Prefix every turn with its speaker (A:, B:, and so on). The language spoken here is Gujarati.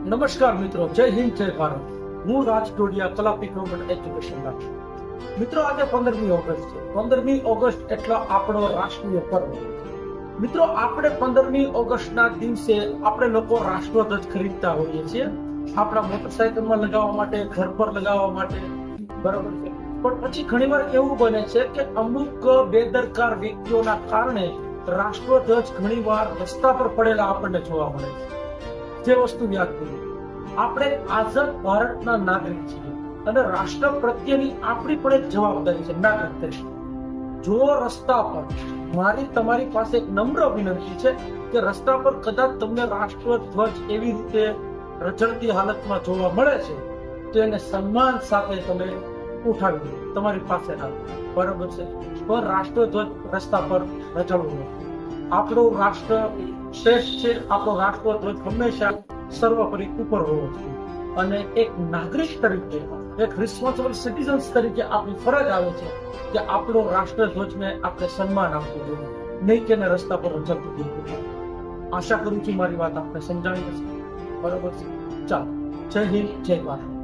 A: નમસ્કાર મિત્રો, જય હિન્દ, જય ભારત. હું રાજ ટોડિયા, કલાપી ગવર્મેન્ટ એજ્યુકેશન લાગુ. મિત્રો, આજે 15મી ઓગસ્ટ છે. 15મી ઓગસ્ટ એટલે આપણો રાષ્ટ્રીય પર્વ. મિત્રો, આપણે 15મી ઓગસ્ટના દિવસે આપણે લોકો રાષ્ટ્રધ્વજ ખરીદતા હોઈએ છીએ, આપણા મોટરસાયકલમાં લગાવવા માટે, ઘર પર લગાવવા માટે, બરોબર છે. પણ પછી ઘણીવાર એવું બને છે કે અમુક બેદરકાર વ્યક્તિઓના કારણે રાષ્ટ્રધ્વજ ઘણીવાર રસ્તા પર પડેલા આપણને જોવા મળે છે. જે વસ્તુ યાદ કરી, આપણે આઝાદ ભારતના નાગરિક છીએ અને રાષ્ટ્ર પ્રત્યેની આપણી પણ એક જવાબદારી છે નાગરિક તરીકે. જો રસ્તા પર મારી તમારી પાસે એક નમ્ર વિનંતી છે કે રસ્તા પર કદાચ તમને રાષ્ટ્રધ્વજ એવી રીતે રચડતી હાલતમાં જોવા મળે છે તો એને સન્માન સાથે તમે ઉઠાવી દો, તમારી પાસે રાખો, બરોબર છે. પણ રાષ્ટ્રધ્વજ રસ્તા પર રચડવું નથી. આપણું રાષ્ટ્ર શ્રેષ્ઠ છે. આપણો રાષ્ટ્રધ્વજ હંમેશા સર્વોપરી ઉપર હોવો જોઈએ અને એક નાગરિક તરીકે, એક રિસ્પોન્સિબલ સિટીઝન્સ તરીકે આપણી ફરજ આવે છે કે આપણો રાષ્ટ્રધ્વજને આપણે સન્માન આપવું જોઈએ, નહીં કે એને રસ્તા પર રચડતું જોઈએ. આશા કરું છું મારી વાત આપણે સમજાવી હશે, બરોબર છે. ચાલો, જય હિન્દ, જય ભારત.